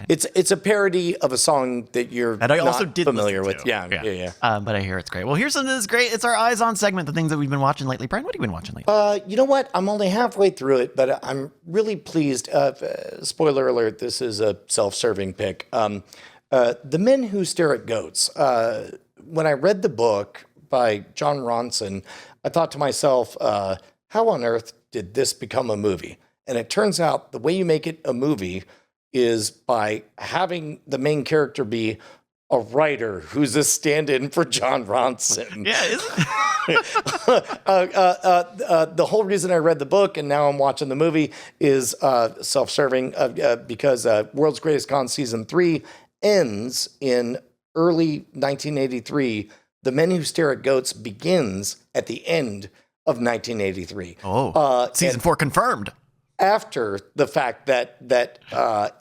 It's a parody of a song that you're that I also not did familiar with. To. Yeah. But I hear it's great. Well, here's something that's great. It's our Eyes On segment, the things that we've been watching lately. Brian, what have you been watching lately? You know what? I'm only halfway through it, but I'm really pleased. Spoiler alert, this is a self-serving pick. The Men Who Stare at Goats. When I read the book by John Ronson, I thought to myself, how on earth did this become a movie? And it turns out the way you make it a movie is by having the main character be a writer who's a stand-in for John Ronson. Yeah, the whole reason I read the book and now I'm watching the movie is self-serving because World's Greatest Con Season 3 ends in early 1983. The Men Who Stare at Goats begins at the end of 1983. Season 4 confirmed. After the fact that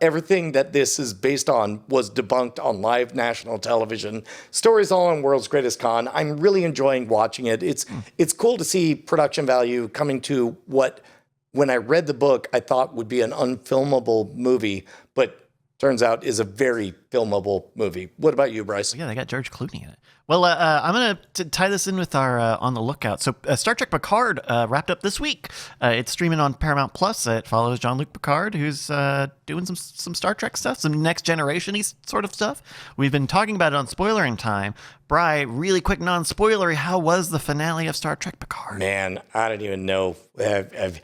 everything that this is based on was debunked on live national television. Stories all on World's Greatest Con. I'm really enjoying watching it. It's cool to see production value coming to what, when I read the book, I thought would be an unfilmable movie, but turns out is a very filmable movie. What about you, Bryce? Yeah, they got George Clooney in it. Well, I'm going to tie this in with our On the Lookout. So Star Trek Picard wrapped up this week. It's streaming on Paramount Plus. It follows Jean-Luc Picard, who's doing some Star Trek stuff, some Next Generation-y sort of stuff. We've been talking about it on Spoilerin time. Bri, really quick non-spoilery, how was the finale of Star Trek Picard? Man, I don't even know. You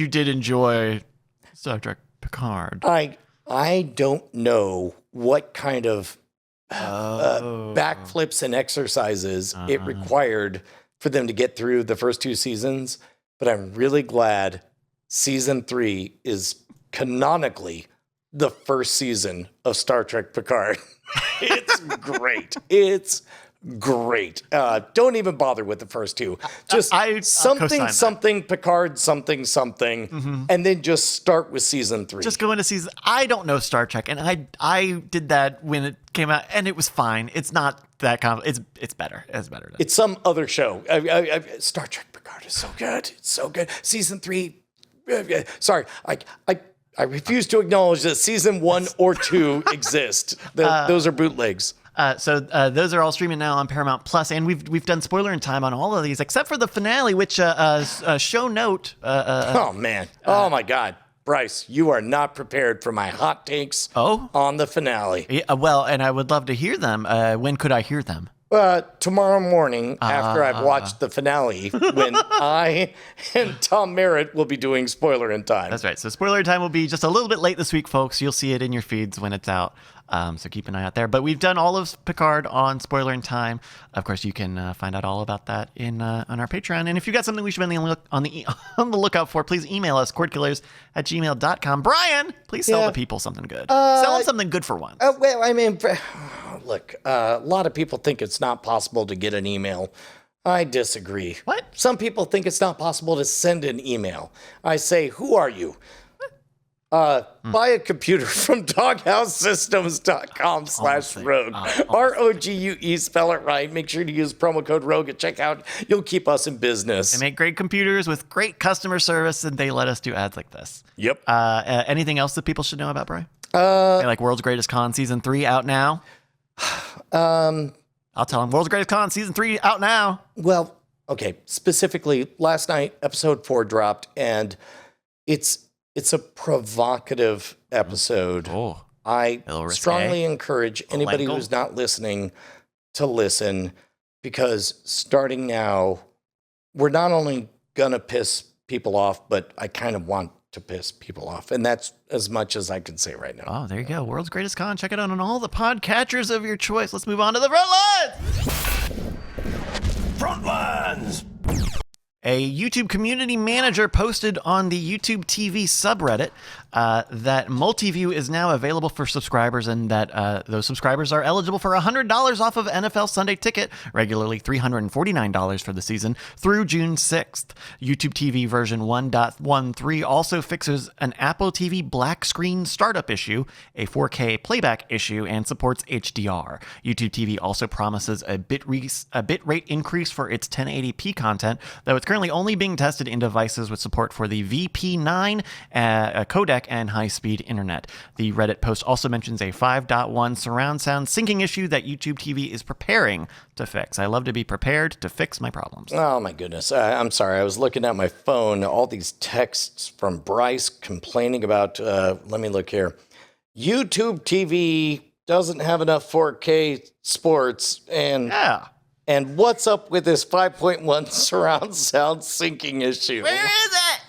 did enjoy Star Trek Picard. I don't know what kind of backflips and exercises it required for them to get through the first 2 seasons, but I'm really glad season 3 is canonically the first season of Star Trek Picard. It's great. It's great. Don't even bother with the first 2. Just something Picard, something, and then just start with season 3. Just go into season. I don't know Star Trek, and I did that when it came out, and it was fine. It's not that it's better. It's better. It's some other show. Star Trek Picard is so good. It's so good. Season 3. Sorry, I refuse to acknowledge that season 1 or 2 exist. Those are bootlegs. So those are all streaming now on Paramount Plus, and we've done spoiler in time on all of these except for the finale, which show note. Oh man! Oh my God, Bryce, you are not prepared for my hot takes. On the finale. Yeah, well, and I would love to hear them. When could I hear them? Tomorrow morning, after I've watched the finale, when I and Tom Merritt will be doing Spoilerin time. That's right. So Spoilerin time will be just a little bit late this week, folks. You'll see it in your feeds when it's out. So keep an eye out there. But we've done all of Picard on Spoilerin time. Of course, you can find out all about that on our Patreon. And if you've got something we should be on the lookout for, please email us, cordkillers@gmail.com. Brian, please sell the people something good. Sell them something good for once. Well, I mean, look, a lot of people think it's not possible to get an email. I disagree. What? Some people think it's not possible to send an email. I say, who are you? Buy a computer from doghousesystems.com/rogue. ROGUE, spell it right. Make sure to use promo code ROGUE at checkout. You'll keep us in business. They make great computers with great customer service, and they let us do ads like this. Yep. Anything else that people should know about, Brian? Like World's Greatest Con Season 3 out now? I'll tell them. World's Greatest Con Season 3 out now. Well, okay. Specifically, last night, episode 4 dropped, and it's a provocative episode. Oh, I strongly encourage anybody who's not listening to listen, because starting now, we're not only going to piss people off, but I kind of want to piss people off. And that's as much as I can say right now. Oh, there you go. World's Greatest Con. Check it out on all the podcatchers of your choice. Let's move on to the front lines. Front lines. A YouTube community manager posted on the YouTube TV subreddit that Multiview is now available for subscribers, and that those subscribers are eligible for $100 off of NFL Sunday Ticket, regularly $349 for the season, through June 6th. YouTube TV version 1.13 also fixes an Apple TV black screen startup issue, a 4K playback issue, and supports HDR. YouTube TV also promises a bitrate increase for its 1080p content, though it's currently only being tested in devices with support for the VP9 codec and high-speed internet. The Reddit post also mentions a 5.1 surround sound syncing issue that YouTube TV is preparing to fix. I love to be prepared to fix my problems. Oh, my goodness. I'm sorry. I was looking at my phone, all these texts from Bryce complaining about, let me look here. YouTube TV doesn't have enough 4K sports, and And what's up with this 5.1 surround sound syncing issue? Where is it?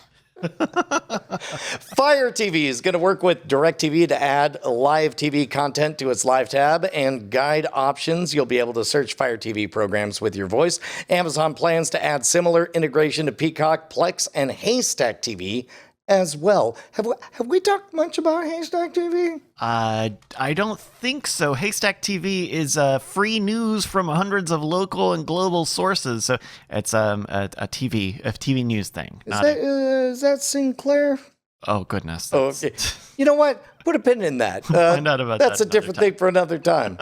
Fire TV is going to work with DirecTV to add live TV content to its live tab and guide options. You'll be able to search Fire TV programs with your voice. Amazon plans to add similar integration to Peacock, Plex, and Haystack TV as well. Have we talked much about Haystack TV? I don't think so. Haystack TV is free news from hundreds of local and global sources. So it's a TV news thing. Is that Sinclair? Oh, goodness. Oh, okay. You know what? Put a pin in that. Find out about that's that a different thing for another time.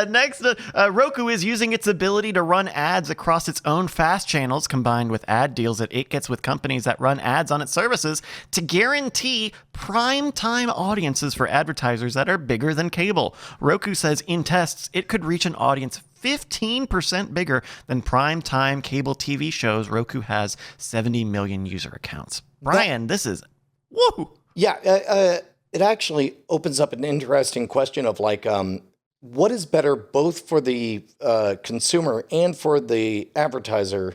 Next, Roku is using its ability to run ads across its own FAST channels, combined with ad deals that it gets with companies that run ads on its services, to guarantee prime time audiences for advertisers that are bigger than cable. Roku says in tests, it could reach an audience 15% bigger than prime time cable TV shows. Roku has 70 million user accounts. Brian, this is woo. Yeah, it actually opens up an interesting question of like, what is better both for the consumer and for the advertiser?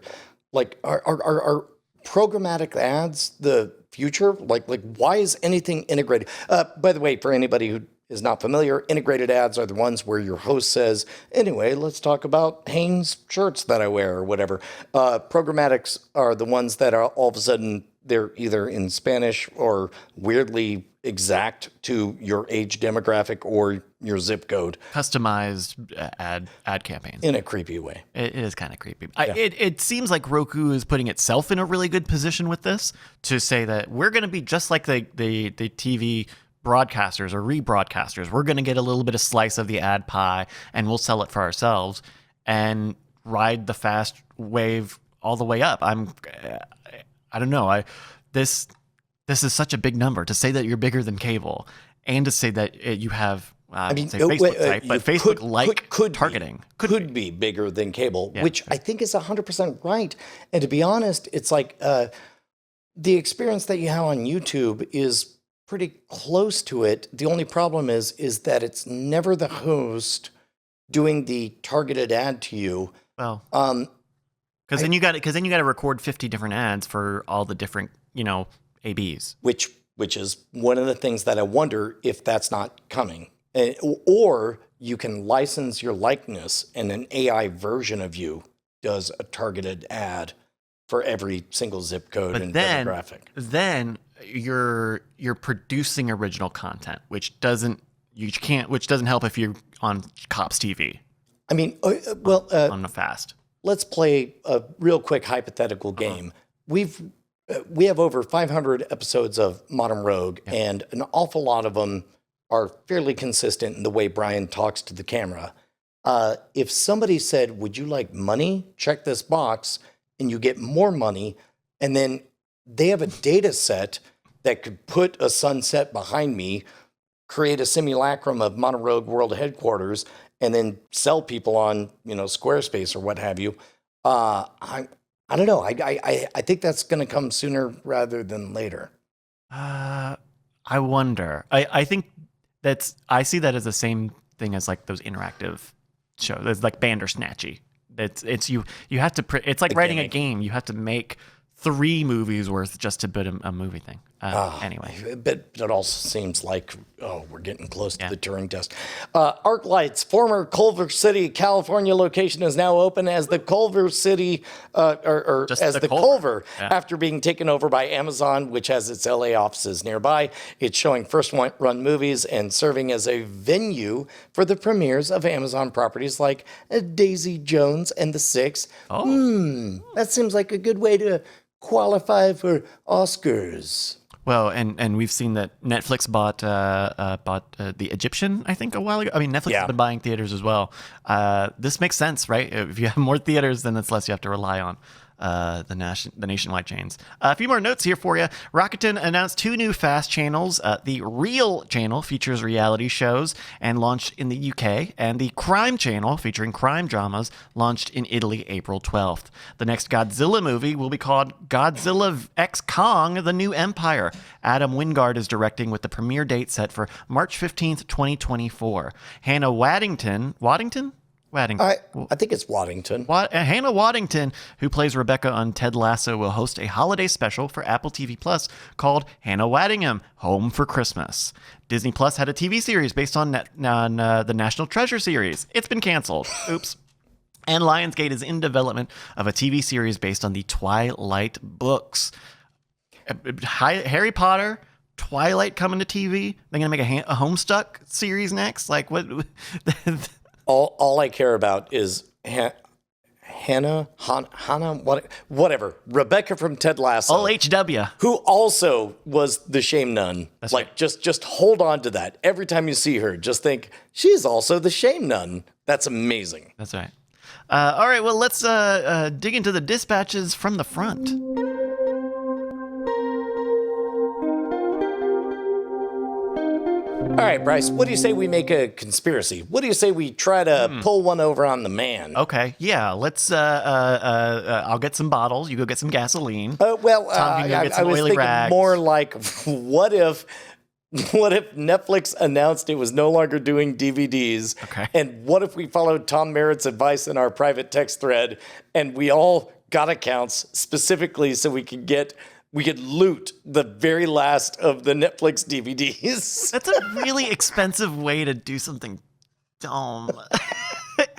Like, are programmatic ads the future? Like why is anything integrated? By the way, for anybody who is not familiar, integrated ads are the ones where your host says, anyway, let's talk about Hanes shirts that I wear or whatever. Programmatics are the ones that are all of a sudden they're either in Spanish or weirdly exact to your age demographic or your zip code. Customized ad campaigns. In a creepy way. It is kind of creepy. Yeah. It seems like Roku is putting itself in a really good position with this to say that we're going to be just like the TV broadcasters or rebroadcasters. We're going to get a little bit of slice of the ad pie and we'll sell it for ourselves and ride the fast wave all the way up. I don't know. This is such a big number to say that you're bigger than cable and to say that you have Facebook type, but Facebook could targeting could be bigger than cable, which I think is 100% right. And to be honest, it's like the experience that you have on YouTube is pretty close to it. The only problem is that it's never the host doing the targeted ad to you. Well, because then you got to record 50 different ads for all the different, ABs. Which is one of the things that I wonder if that's not coming. Or you can license your likeness and an AI version of you does a targeted ad for every single zip code and demographic. Then you're producing original content, which doesn't help if you're on Cops TV. I mean, on the fast. Let's play a real quick hypothetical game. We have over 500 episodes of Modern Rogue, and an awful lot of them are fairly consistent in the way Brian talks to the camera. If somebody said, would you like money? Check this box, and you get more money, and then they have a data set that could put a sunset behind me, create a simulacrum of Modern Rogue World Headquarters, and then sell people on, Squarespace or what have you. I don't know. I think that's going to come sooner rather than later. I wonder. I think I see that as the same thing as like those interactive shows. It's like Bandersnatchy. It's you have to. It's like writing a game. You have to make 3 movies worth just to build a movie thing. Anyway. But it also seems like, we're getting close to the Turing test. ArcLight's former Culver City, California location is now open as the Culver City, Culver, after being taken over by Amazon, which has its LA offices nearby. It's showing first-run movies and serving as a venue for the premieres of Amazon properties like Daisy Jones and The Six. That seems like a good way to qualify for Oscars. Well, and we've seen that Netflix bought The Egyptian, I think, a while ago. I mean, Netflix has been buying theaters as well. This makes sense, right? If you have more theaters, then it's less you have to rely on the nationwide chains. A few more notes here for you. Rakuten announced 2 new fast channels. The Real channel features reality shows and launched in the UK, and the Crime channel featuring crime dramas launched in Italy April 12th. The next Godzilla movie will be called Godzilla x Kong: The New Empire. Adam Wingard is directing, with the premiere date set for March 15th, 2024. Hannah Waddington, I think it's Waddington. Hannah Waddington, who plays Rebecca on Ted Lasso, will host a holiday special for Apple TV Plus called Hannah Waddingham: Home for Christmas. Disney Plus had a TV series based on the National Treasure series. It's been canceled. Oops. And Lionsgate is in development of a TV series based on the Twilight books. Harry Potter, Twilight coming to TV. They're going to make a Homestuck series next? Like, what? All I care about is Hannah, whatever. Rebecca from Ted Lasso. LHW. Who also was the Shame Nun. That's like, right. just hold on to that. Every time you see her, just think, she's also the Shame Nun. That's amazing. That's right. All right, well, let's dig into the dispatches from the front. All right, Bryce, what do you say we make a conspiracy? What do you say we try to pull one over on the man? Okay, yeah, let's, I'll get some bottles, you go get some gasoline. I was thinking rags. more like, what if Netflix announced it was no longer doing DVDs? Okay. And what if we followed Tom Merritt's advice in our private text thread and we all got accounts specifically so we could loot the very last of the Netflix DVDs. That's a really expensive way to do something dumb.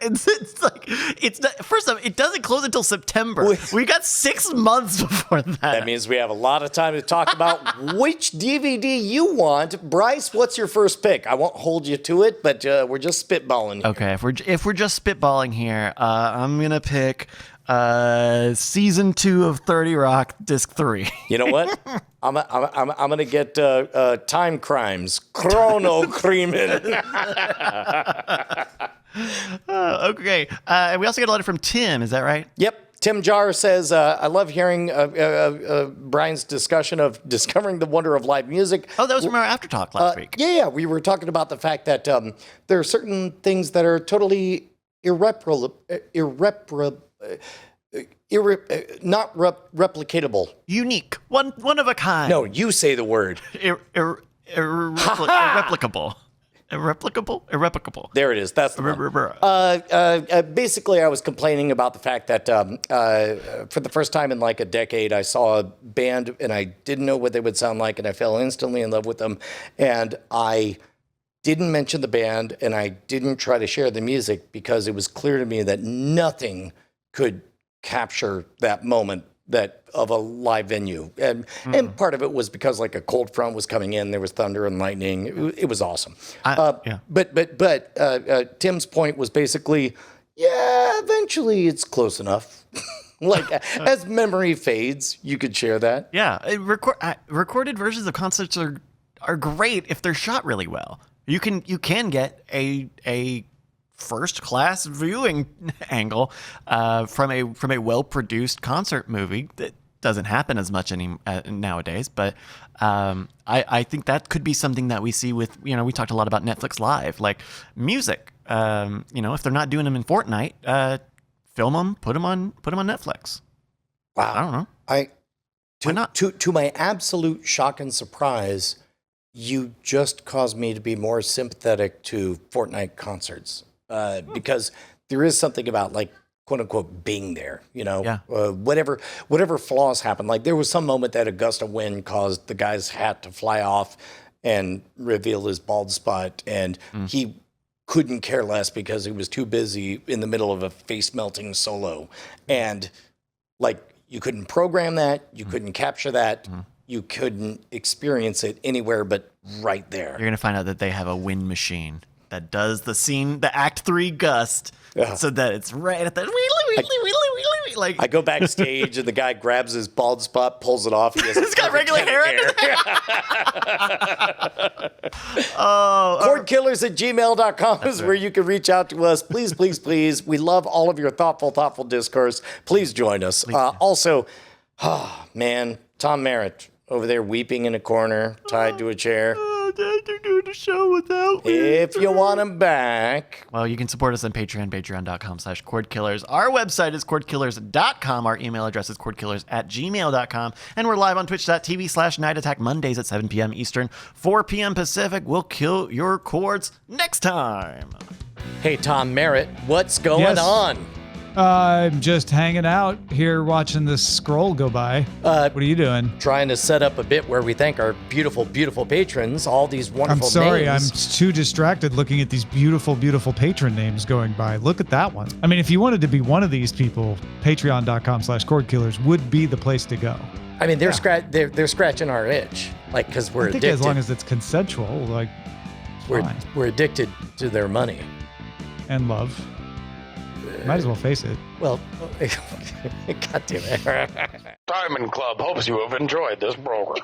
It's like, it's not, first off, it doesn't close until September. We got 6 months before that. That means we have a lot of time to talk about which DVD you want. Bryce, what's your first pick? I won't hold you to it, but we're just spitballing here. Okay, if we're just spitballing here, I'm gonna pick season 2 of 30 Rock, disc 3. You know what? I'm gonna get Time Crimes, Chrono Crimen. Okay, we also got a letter from Tim. Is that right? Yep. Tim Jar says, I love hearing Brian's discussion of discovering the wonder of live music. Oh, that was from our After Talk last week. Yeah. We were talking about the fact that there are certain things that are totally replicatable. Unique. One of a kind. No, you say the word. Irreplicable. Irreplicable. There it is. That's the one. Basically, I was complaining about the fact that for the first time in like a decade, I saw a band and I didn't know what they would sound like, and I fell instantly in love with them. And I didn't mention the band, and I didn't try to share the music because it was clear to me that nothing could capture that moment of a live venue. And part of it was because like a cold front was coming in, there was thunder and lightning. It was awesome. But Tim's point was basically, eventually it's close enough. Like as memory fades, you could share that. Yeah, recorded versions of concerts are great if they're shot really well. You can get a first class viewing angle from a well produced concert movie that doesn't happen as much nowadays. But I think that could be something that we see with, we talked a lot about Netflix Live, like music. If they're not doing them in Fortnite, film them, put them on Netflix. Wow. I don't know. Why not? To my absolute shock and surprise, you just caused me to be more sympathetic to Fortnite concerts. Because there is something about like quote unquote being there, whatever flaws happen. Like there was some moment that a gust of wind caused the guy's hat to fly off and reveal his bald spot. And he couldn't care less because he was too busy in the middle of a face melting solo. And like you couldn't program that. You couldn't capture that. You couldn't experience it anywhere but right there. You're going to find out that they have a wind machine that does the scene, the Act 3 gust, so that it's right at the like. I go backstage and the guy grabs his bald spot, pulls it off. He's got regular hair. Cordkillers@gmail.com is where you can reach out to us. Please, please, please. We love all of your thoughtful discourse. Please join us. Also, man, Tom Merritt over there weeping in a corner, tied to a chair. They're doing the show without me. If you want him back. Well, you can support us on Patreon, patreon.com/cordkillers. Our website is cordkillers.com. Our email address is cordkillers@gmail.com. And we're live on twitch.tv/Night Attack Mondays at 7 p.m. Eastern, 4 p.m. Pacific. We'll kill your cords next time. Hey, Tom Merritt, what's going on? I'm just hanging out here watching this scroll go by. What are you doing? Trying to set up a bit where we thank our beautiful, beautiful patrons, all these wonderful names. I'm sorry, I'm too distracted looking at these beautiful, beautiful patron names going by. Look at that one. I mean, if you wanted to be one of these people, patreon.com/cordkillers would be the place to go. I mean, they're scratching our itch, like, because we're addicted. As long as it's consensual, like, we're addicted to their money. And love. Might as well face it. Well, God damn it. Diamond Club hopes you have enjoyed this program.